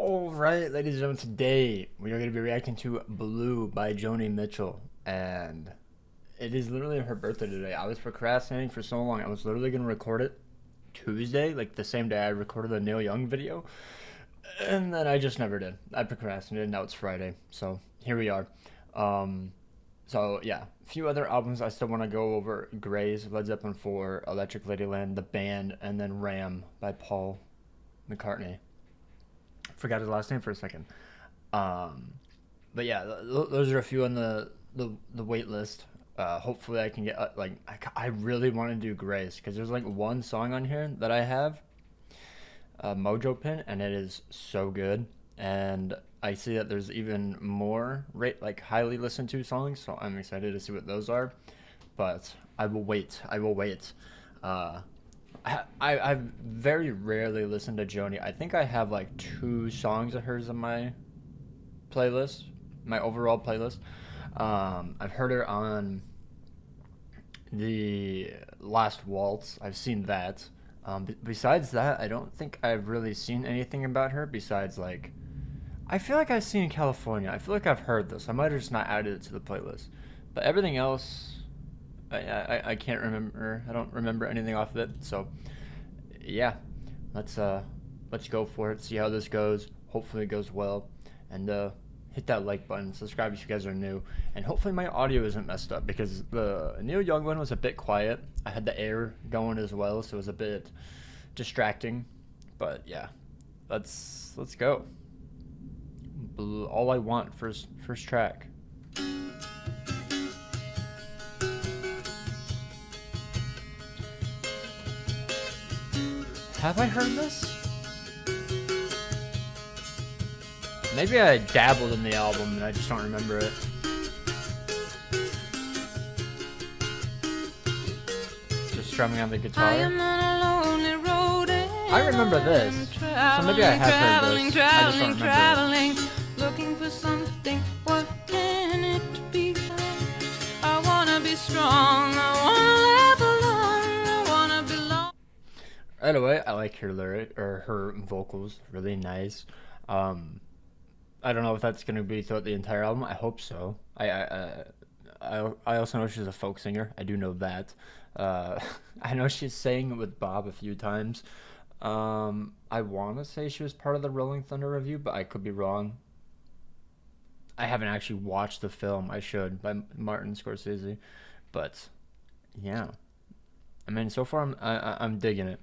Alright, ladies and gentlemen, today we are going to be reacting to Blue by Joni Mitchell. And it is literally her birthday today. I was procrastinating for so long. I was literally going to record it Tuesday, like the same day I recorded the Neil Young video. And then I just never did. I procrastinated. Now it's Friday. So here we are. So yeah, a few other albums I still want to go over. Grays, Led Zeppelin 4, Electric Ladyland, The Band, and then Ram by Paul McCartney. Forgot his last name for a second. But yeah, those are a few on the wait list. Hopefully I can get I really want to do Grace because there's like one song on here that I have, Mojo Pin, and it is so good. And I see that there's even more highly listened to songs, so I'm excited to see what those are. But I will wait. I will wait. I've very rarely listened to Joni. I think I have like 2 songs of hers on my playlist, my overall playlist. I've heard her on the Last Waltz. I've seen that. Besides that, I don't think I've really seen anything about her besides like, I feel like I've seen California. I feel like I've heard this. I might have just not added it to the playlist. But everything else, I can't remember. I don't remember anything off of it. So yeah, let's go for it. See how this goes. Hopefully it goes well. And hit that like button. Subscribe if you guys are new. And hopefully my audio isn't messed up because the Neil Young one was a bit quiet. I had the air going as well, so it was a bit distracting. But yeah, let's go. All I Want, first track. Have I heard this? Maybe I dabbled in the album and I just don't remember it. Just strumming on the guitar. I remember this. So maybe I have heard this. I just don't remember it. Looking for something, what can it be? I wanna be strong, I wanna live alone, I wanna belong. Right away, I like her her vocals, really nice. I don't know if that's gonna be throughout the entire album. I hope so. I also know she's a folk singer. I do know that. I know she's sang with Bob a few times. I want to say she was part of the Rolling Thunder review, but I could be wrong. I haven't actually watched the film. I should, by Martin Scorsese. But yeah, I mean, so far I'm digging it.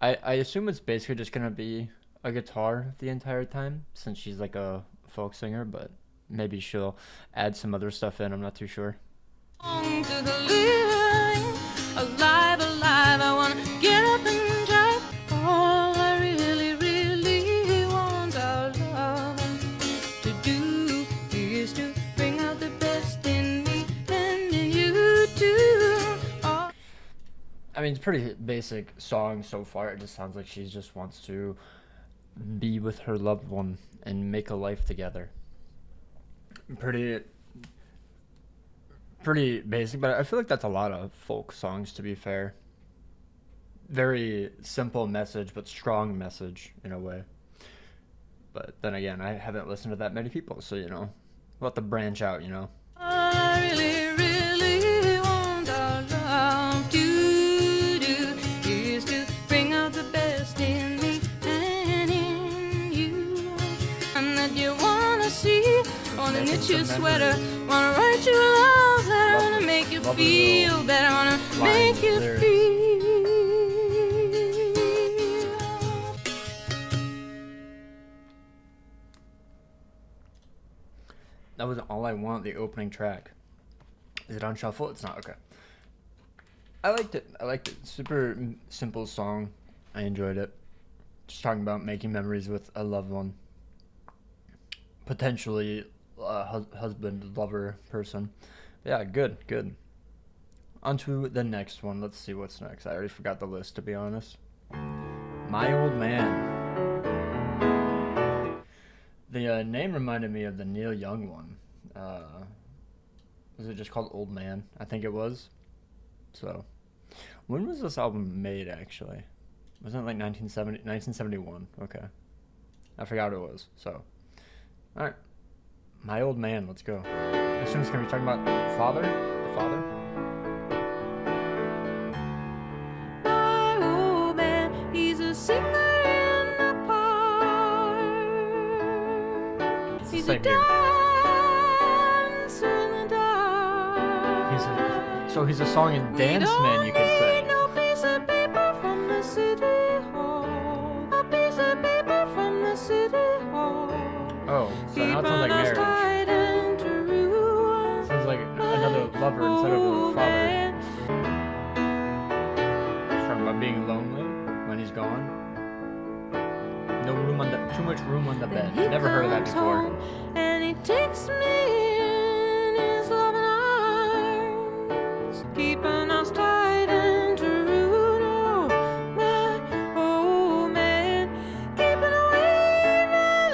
I assume it's basically just gonna be a guitar the entire time since she's like a folk singer, but maybe she'll add some other stuff in. I'm not too sure. To the living, alive, alive, I wanna get up and drive. All I really, really want our love to do is to bring out the best in me and in you too. Oh. I mean, it's a pretty basic song so far. It just sounds like she just wants to be with her loved one and make a life together. Pretty basic, but I feel like that's a lot of folk songs, to be fair. Very simple message, but strong message in a way. But then again, I haven't listened to that many people, so we'll have to branch out, I really, really want our love to do is to bring out the best in me and in you. And that you wanna see, wanna knit your sweater, wanna write your love letter, wanna make you feel better, wanna make you feel. That was All I Want, the opening track. Is it on shuffle? It's not. Okay. I liked it. Super simple song. I enjoyed it. Just talking about making memories with a loved one. Potentially a husband, lover, person. Yeah, good. On to the next one. Let's see what's next. I already forgot the list, to be honest. My Old Man. The name reminded me of the Neil Young one. Was it just called Old Man? I think it was. So, when was this album made, actually? Wasn't it like 1971? Okay. I forgot what it was. So, all right, My Old Man. Let's go. I assume it's gonna be talking about father, the father. My old man, he's a singer in the park. It's the He's a same here. dancer in the dark. He's a song and dance man, you could say. No piece of paper from the city hall. A piece of paper from the city hall. Oh, so now it sounds like marriage. Sounds like another lover instead of a father. He's talking about being lonely when he's gone. No room on the, too much room on the bed. Never heard of that before. And he takes me in his loving arms, keeping us tight and true. Oh, my old man, keeping away my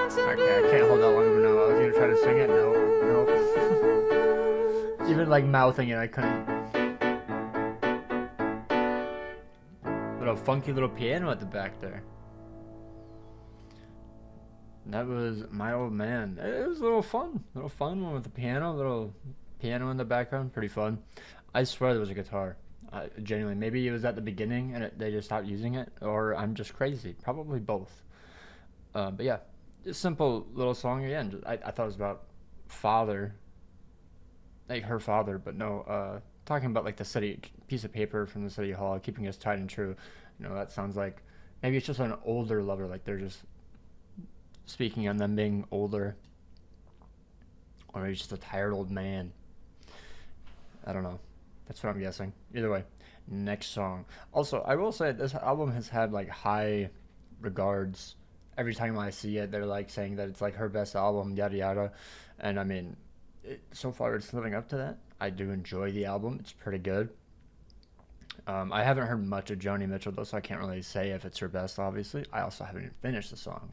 lonesome Okay, I can't hold that long of a note. I was gonna try to sing it. No. Even like mouthing it, I couldn't. Little funky little piano at the back there. That was My Old Man. It was a little fun one with the piano, little piano in the background, pretty fun. I swear there was a guitar. Genuinely, maybe it was at the beginning and they just stopped using it, or I'm just crazy. Probably both. But yeah, just simple little song again. I thought it was about father, like her father, but no. Talking about like the city piece of paper from the city hall, keeping us tight and true. You know, that sounds like maybe it's just an older lover, like they're just speaking on them being older, or he's just a tired old man. I don't know. That's what I'm guessing. Either way, next song. Also, I will say this album has had like high regards. Every time I see it, they're like saying that it's like her best album, yada yada. And I mean, so far it's living up to that. I do enjoy the album. It's pretty good. I haven't heard much of Joni Mitchell though, so I can't really say if it's her best. Obviously, I also haven't even finished the song,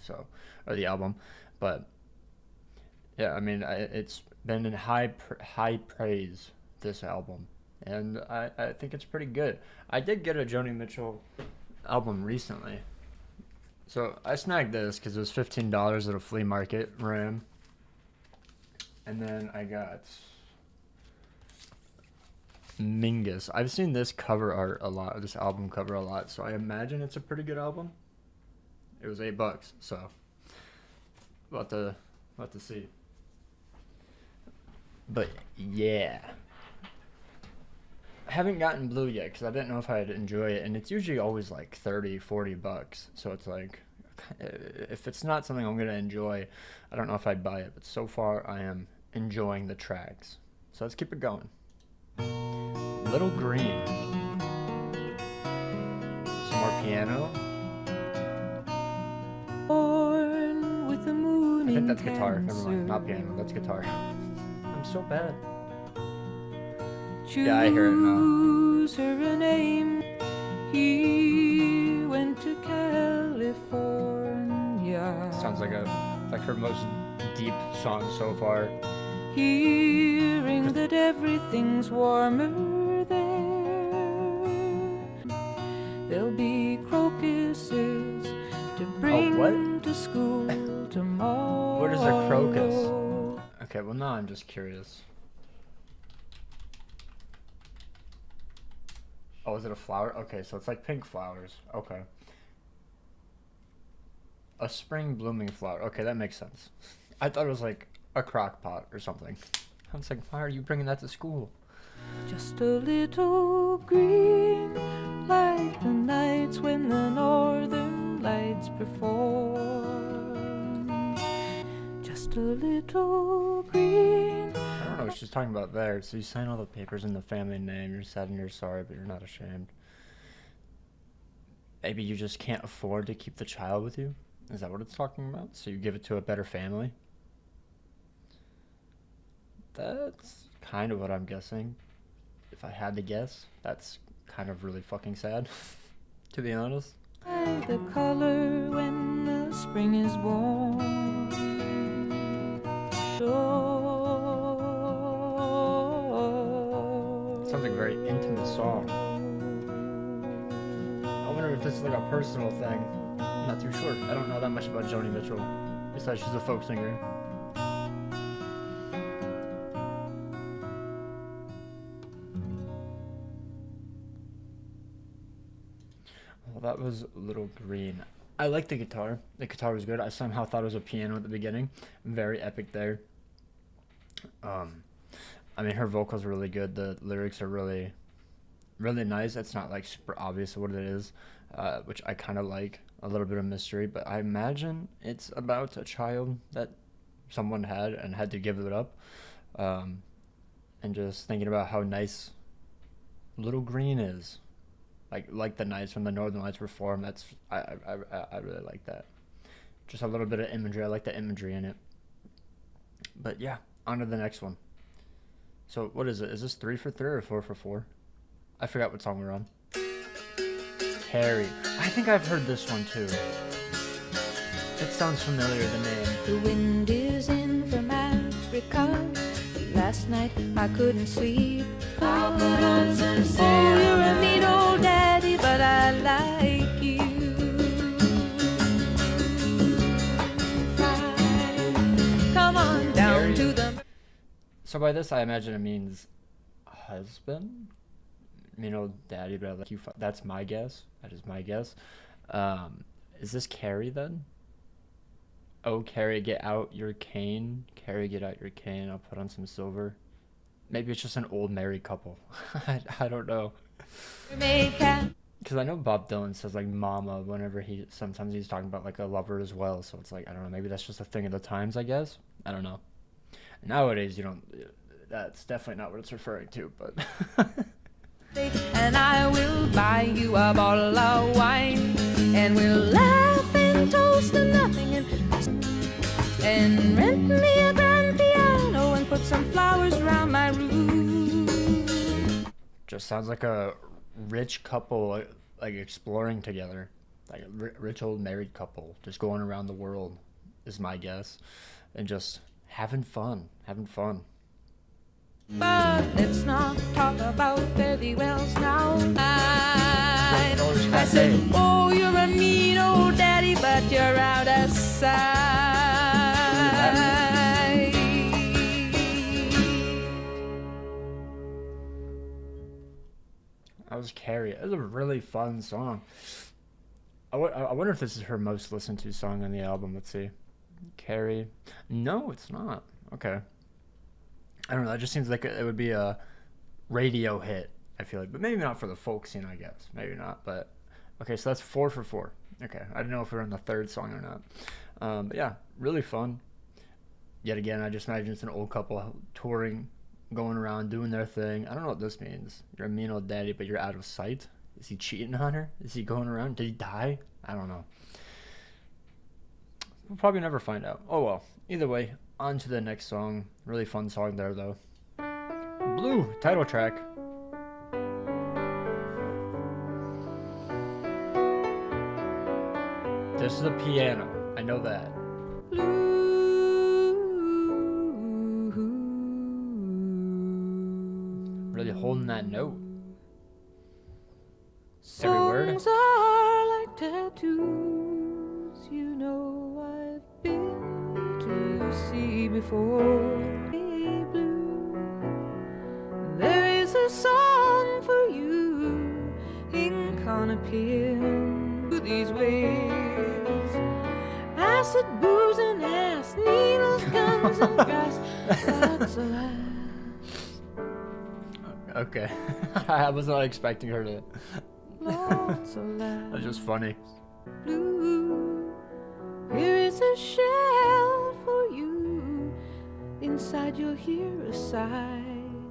or the album. But yeah, I mean, it's been in high praise, this album, and I think it's pretty good. I did get a Joni Mitchell album recently, so I snagged this because it was $15 at a flea market ran, and then I got Mingus. I've seen this cover art a lot, this album cover a lot, so I imagine it's a pretty good album. It was $8, so about to see. But yeah, I haven't gotten Blue yet because I didn't know if I'd enjoy it, and it's usually always like $30-$40, so it's like, if it's not something I'm gonna enjoy, I don't know if I'd buy it. But so far I am enjoying the tracks, so let's keep it going. Little Green. Some more piano. Born with the moon I think in that's guitar. Never mind, Cancer. not piano. That's guitar. I'm so bad. Choose Yeah, I hear it now. her a name. He went to California. Sounds like her most deep song so far. Hearing that everything's warmer there. There'll be crocuses to bring what? to school tomorrow. What is a crocus? Okay, well now I'm just curious. Oh, is it a flower? Okay, so it's like pink flowers. Okay. A spring blooming flower. Okay, that makes sense. I thought it was like a crock pot or something. I was like, why are you bringing that to school? Just a little green, like the nights when the northern lights perform. Just a little green. I don't know what she's talking about there. So you sign all the papers in the family name. You're sad and you're sorry, but you're not ashamed. Maybe you just can't afford to keep the child with you? Is that what it's talking about? So you give it to a better family? That's kind of what I'm guessing. If I had to guess, that's kind of really fucking sad, to be honest. The color when the spring is born. Sounds like a very intimate song. I wonder if this is like a personal thing. I'm not too sure. I don't know that much about Joni Mitchell, besides she's a folk singer. Well, that was Little Green. I like the guitar. The guitar was good. I somehow thought it was a piano at the beginning. Very epic there. I mean, her vocals are really good. The lyrics are really, really nice. It's not like super obvious what it is, which I kind of like. A little bit of mystery, but I imagine it's about a child that someone had and had to give it up. And just thinking about how nice Little Green is. Like the nights when the Northern Lights were formed. That's I really like that. Just a little bit of imagery. I like the imagery in it. But yeah, on to the next one. So what is it? Is this 3 for 3 or 4 for 4? I forgot what song we're on. Carrie. I think I've heard this one too. It sounds familiar, the name. The wind is in from Africa. Last night I couldn't sleep. Oh, you're a mean old daddy, but I like you. Come on down Carrie. to the... So by this, I imagine it means husband. Daddy, but I like you. That's my guess. That is my guess. Is this Carrie then? Oh, Carrie, get out your cane. Carrie, get out your cane. I'll put on some silver. Maybe it's just an old married couple. I don't know. Because I know Bob Dylan says like mama whenever sometimes he's talking about like a lover as well. So it's like, I don't know, maybe that's just a thing of the times, I guess. I don't know. Nowadays, that's definitely not what it's referring to, but... And I will buy you a bottle of wine, and we'll laugh and toast to nothing, and rent me a grand piano and put some flowers around my room. Just sounds like a rich couple, like exploring together, like a rich old married couple, just going around the world, is my guess, and just having fun. But let's not talk about fare thee wells now. I said, oh, you're a mean old daddy, but you're out of sight. That was Carrie. It was a really fun song. I wonder if this is her most listened to song on the album. Let's see. Carrie. No, it's not. Okay. I don't know. That just seems like it would be a radio hit, I feel like. But maybe not for the folk scene, I guess. Maybe not. But okay, so that's 4 for 4. Okay. I don't know if we're on the third song or not. But yeah, really fun. Yet again, I just imagine it's an old couple touring, going around, doing their thing. I don't know what this means. You're a mean old daddy, but you're out of sight. Is he cheating on her? Is he going around? Did he die? I don't know. We'll probably never find out. Oh well. Either way, on to the next song. Really fun song there, though. Blue, title track. This is a piano. I know that. Really holding that note. Every word. Songs are like tattoos, you know I've been to see before. Hey, blue, there is a song for you, ink on a pin. These ways, acid, booze, and ass, needles, guns, and grass. That's a laugh. Okay. I was not expecting her to. Lots of laughs. That's just funny. Blue, here is a shell for you. Inside you'll hear a sigh,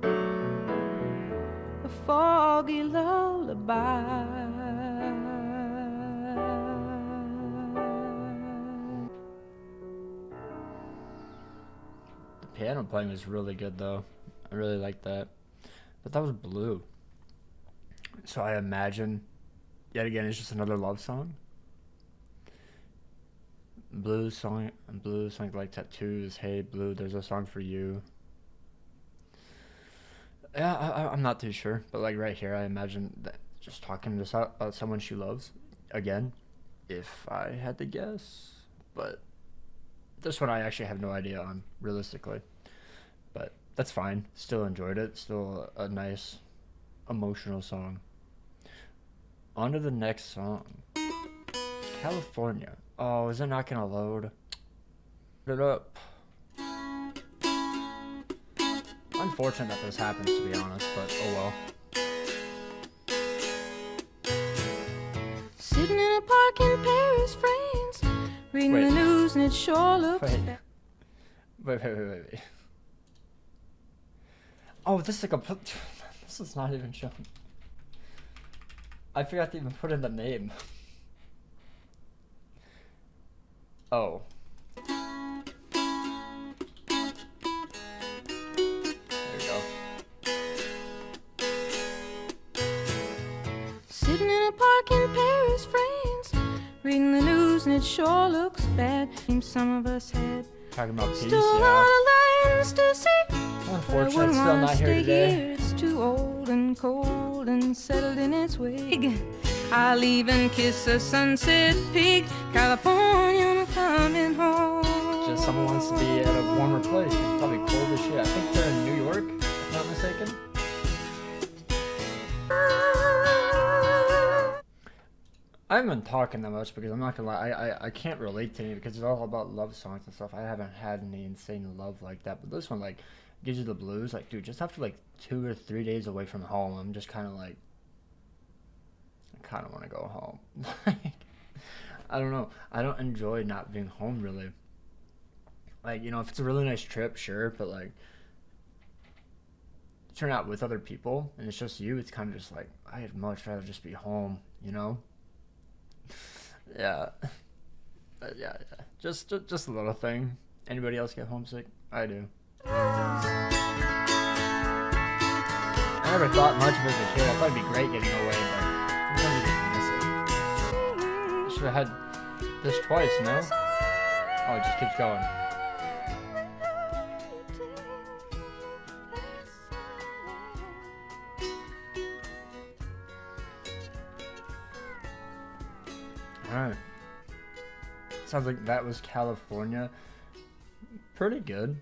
a foggy lullaby. The piano playing was really good, though. I really liked that. But that was Blue. So I imagine, yet again, it's just another love song. Blue song like tattoos. Hey, Blue, there's a song for you. Yeah, I'm not too sure, but like right here, I imagine that just talking this out about someone she loves, again, if I had to guess. But this one I actually have no idea on, realistically. But that's fine. Still enjoyed it. Still a nice emotional song. On to the next song. California. Oh, is it not gonna load? Put it up. Unfortunate that this happens, to be honest, but oh well. Sitting in a park in Paris, France, reading Wait. the news and it sure looks Wait. bad. Wait. Oh, this is like a... This is not even shown. I forgot to even put in the name. Oh. There you go. Sitting in a park in Paris, France, reading the news and it sure looks bad. Seems some of us had Talking about peace, still a yeah. lot of lands to see. Unfortunate, it's still not here today. Here. It's too old and cold and settled in its wig. I'll even kiss a sunset peak. California, I'm coming home. Just someone wants to be at a warmer place. It's probably cold as shit. I think they're in New York, if I'm not mistaken. I haven't been talking that much because I'm not gonna lie, I can't relate to any because it's all about love songs and stuff. I haven't had any insane love like that, but this one like gives you the blues. Like, dude, just after like 2 or 3 days away from home, I'm just kind of like, I kind of want to go home. Like, I don't know. I don't enjoy not being home really. Like, you know, if it's a really nice trip, sure, but like, if you're not with other people and it's just you, it's kind of just like, I'd much rather just be home, you know? Yeah. Yeah. Just a little thing. Anybody else get homesick? I do. I never thought much of it as a kid. I thought it'd be great getting away, but sometimes you just miss it. I should have had this twice, no? Oh, it just keeps going. Alright. Sounds like that was California. Pretty good.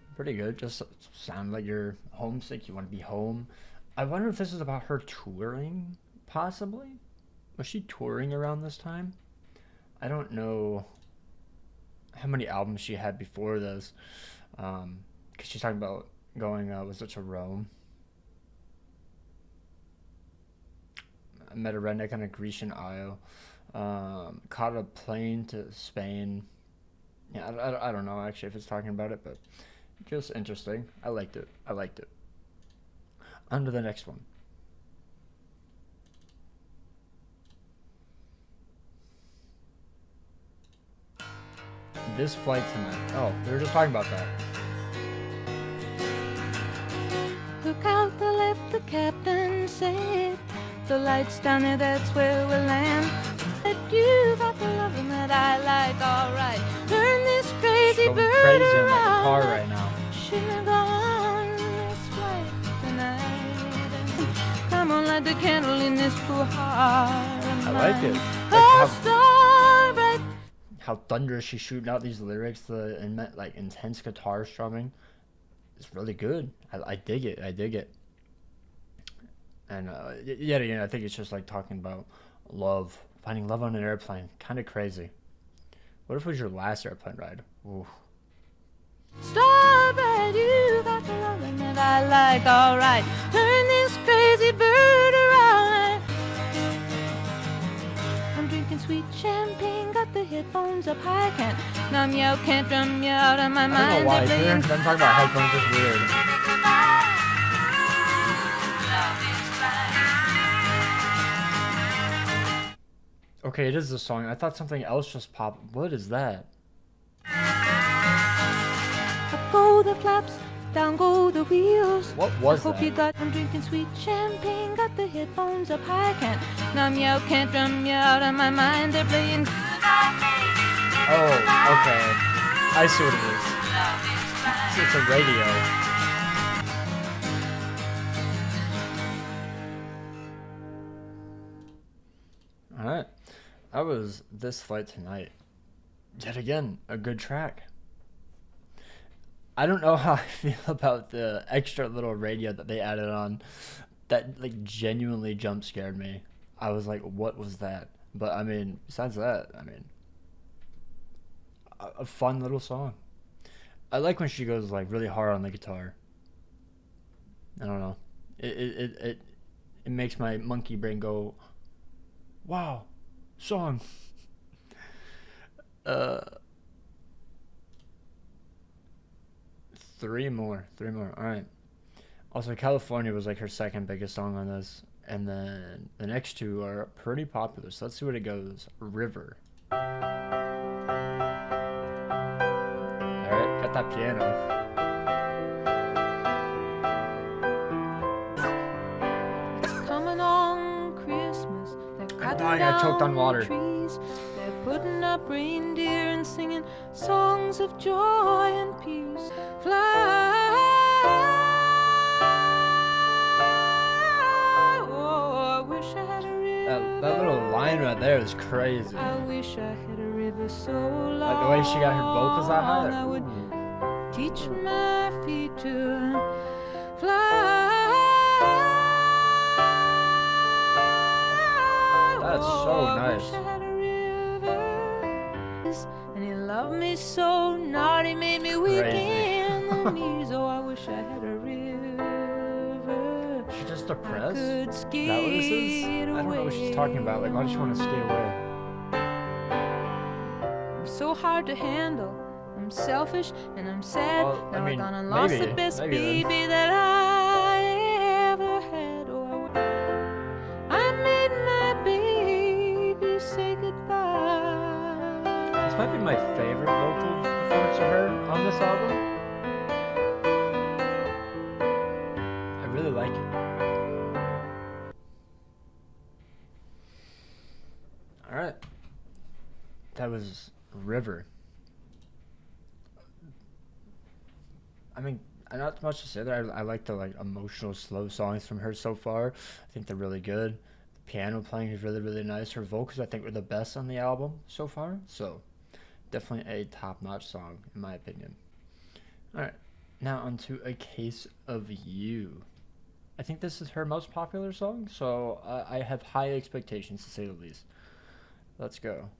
Just sound like you're homesick. You want to be home. I wonder if this is about her touring, possibly? Was she touring around this time? I don't know how many albums she had before this. Because she's talking about going, was it to Rome? I met a redneck on a Grecian Isle. Caught a plane to Spain. Yeah, I don't know actually if it's talking about it, but just interesting. I liked it. On to the next one. This flight tonight. Oh, we were just talking about that. Look out the left, the captain said. The lights down there, that's where we'll land. That you got the loving that I like, alright. Turn this crazy Going bird crazy in that around. car right now. Shouldn't have gone this flight tonight. Come on, light the candle in this poor heart of I like it. mine. Like Oh, starbright. how thunderous she's shooting out these lyrics, the like intense guitar strumming. It's really good. I dig it. And yet again, I think it's just like talking about love, finding love on an airplane. Kind of crazy. What if it was your last airplane ride? Ooh. Starbright, you got the loving that I like, alright. Turn this crazy bird around. I'm drinking sweet champagne, got the headphones up high. Can't numb you out, can't drum you out of my I don't mind. know why. They're Hearing playing- them talking about headphones is weird. Okay, it is the song. I thought something else just popped. What is that? Up go the flaps, down go the wheels. What was I hope you that? got. I'm drinking sweet champagne, got the headphones up high. Can't numb you out, can't drum you out of my mind. They're playing. Oh, okay. I see what it is. It's a radio. Alright. That was This Flight Tonight. Yet again, a good track. I don't know how I feel about the extra little radio that they added on. That like genuinely jump scared me. I was like, what was that? But I mean, besides that, I mean, a fun little song. I like when she goes like really hard on the guitar. I don't know. It makes my monkey brain go, wow, song. Uh, three more. All right. Also, California was like her second biggest song on this, and then the next two are pretty popular. So let's see what it goes. River. All right, got that piano. Coming on Christmas, they're cutting I got choked on down water. trees. They're putting up reindeer and singing songs of joy and peace. Fly, oh, I wish I had a river. That little line right there is crazy. I wish I had a river so long. Like the way she got her vocals that high. I would Ooh. teach my feet to fly. That's so nice. I wish I had a river. And he loved me so, naughty made me weak Crazy. in the knees. Oh, I wish I had a river. She's just I depressed? could Is that what this is? I don't know what she's talking about. Like, why does she want to skate away? I'm so hard to handle. I'm selfish and I'm sad. Well, I now mean, I gone and lost maybe, the best maybe then. baby that I ever had. Oh, I made my baby say goodbye. This might be my favorite vocal performance of her on this album. I really like it. Alright. That was River. I mean, not much to say there. I like the like emotional slow songs from her so far. I think they're really good. The piano playing is really, really nice. Her vocals I think were the best on the album so far. So definitely a top-notch song in my opinion. Alright, now onto A Case of You. I think this is her most popular song, so I have high expectations to say the least. Let's go.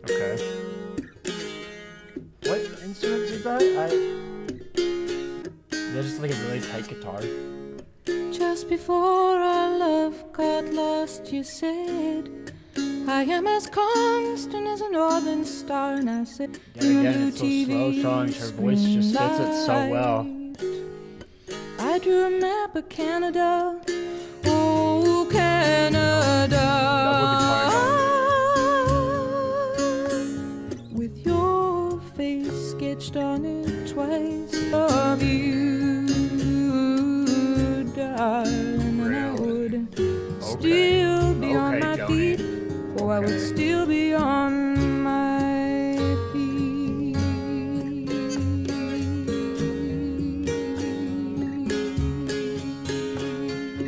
Okay. What instrument is that? That's just like a really tight guitar. Just before our love got lost, you said, I am as constant as a northern star. And I said, Yet again, it's those slow songs. Her voice just fits it so well. I drew a map of Canada. Oh, Canada. With your face sketched on it twice. Of you, darling. And I would still be on my Joni. feet. Oh, I would still be on my feet.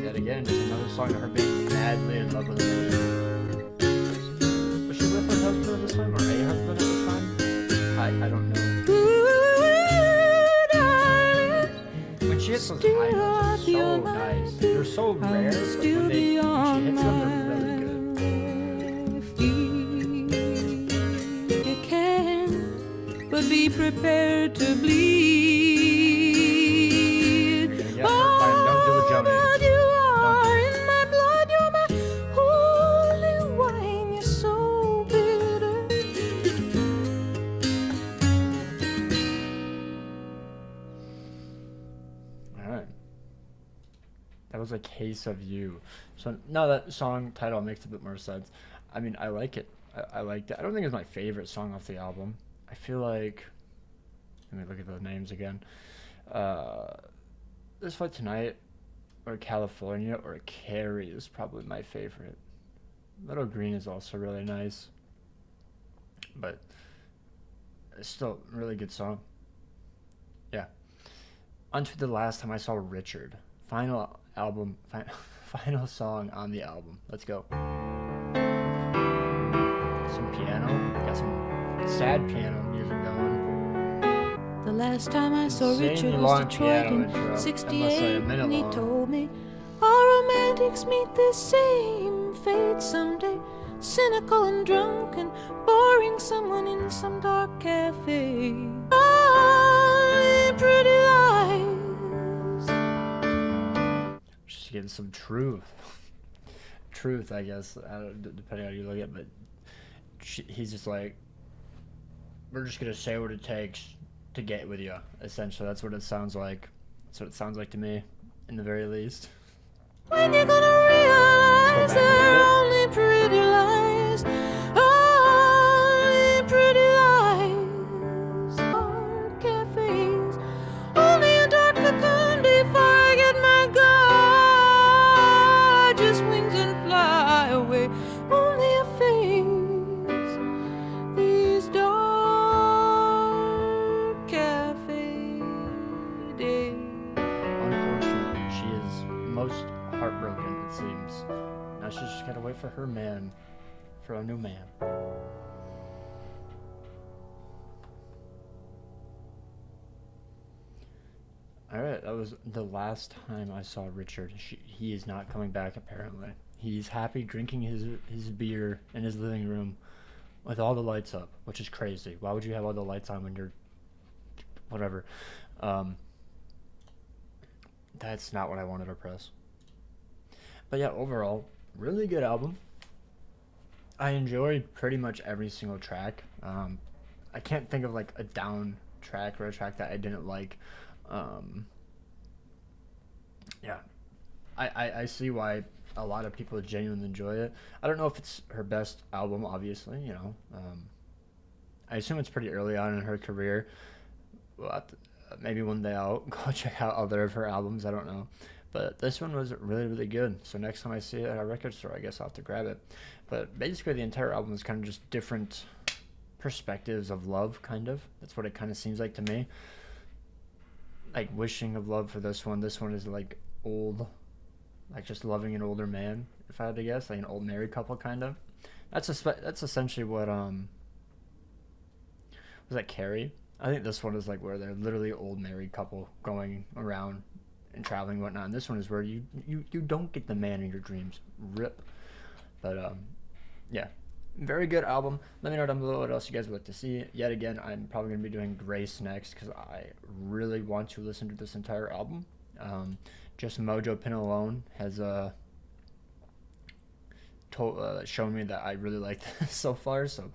Yet again, just another song of her being madly in love with a man. Was she with her husband at this time, or a husband at this time? I don't know. Ooh, darling, When she hits those high notes, they're so nice. They're so rare, I but would when still she be hits on them, they're really good. my feet. You can, but be prepared to bleed. Yeah, her fine. Don't do a Joni. But you are in my blood. You're my holy wine. You're so bitter. Alright. That was A Case of You. So now that song title makes a bit more sense. I mean, I like it. I liked it. I don't think it's my favorite song off the album. I feel like... Let me look at the names again. This Fight Tonight, or California, or Carrie is probably my favorite. Little Green is also really nice. But it's still a really good song. Yeah. On to The Last Time I Saw Richard. final album, final song on the album. Let's go. Some piano. Got some sad piano music going. The last time I saw Insanely Richard was long Detroit piano in intro. That must say a 68, minute and he long. told me all romantics meet the same fate someday. Cynical and drunk and boring someone in some dark cafe. Only pretty lies. Just getting some truth. Truth, I guess, depending on how you look at it. But he's just like, we're just going to say what it takes to get with you. Essentially, that's what it sounds like. That's what it sounds like to me, in the very least. When you're gonna realize they're only pretty lies. Only pretty lies. Dark cafes. Only a dark cocoon before I get my gorgeous wings and fly away. Only a phase. These dark cafe days. Unfortunately, she is most heartbroken, it seems. Now she's just gotta wait for her man, for a new man. Alright, that was the last time I saw Richard. He is not coming back, apparently. He's happy drinking his beer in his living room with all the lights up, which is crazy. Why would you have all the lights on when you're... whatever. That's not what I wanted to press. But yeah, overall, really good album. I enjoyed pretty much every single track. I can't think of like a down track or a track that I didn't like. Yeah, I see why a lot of people genuinely enjoy it. I don't know if it's her best album, obviously, you know. I assume it's pretty early on in her career. Well, maybe one day I'll go check out other of her albums. I don't know. But this one was really, really good. So next time I see it at a record store, I guess I'll have to grab it. But basically the entire album is kind of just different perspectives of love, kind of. That's what it kind of seems like to me. Like wishing of love for this one. This one is like old, like just loving an older man, if I had to guess. Like an old married couple, kind of. That's essentially what, was that Carrie? I think this one is like where they're literally old married couple going around and traveling and whatnot. And this one is where you don't get the man in your dreams. Rip. But yeah, very good album. Let me know down below what else you guys would like to see. Yet again, I'm probably going to be doing Grace next because I really want to listen to this entire album. Just Mojo Pin alone has shown me that I really like this so far. So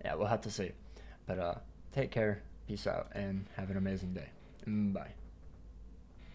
yeah, we'll have to see. But take care. Peace out and have an amazing day. Bye.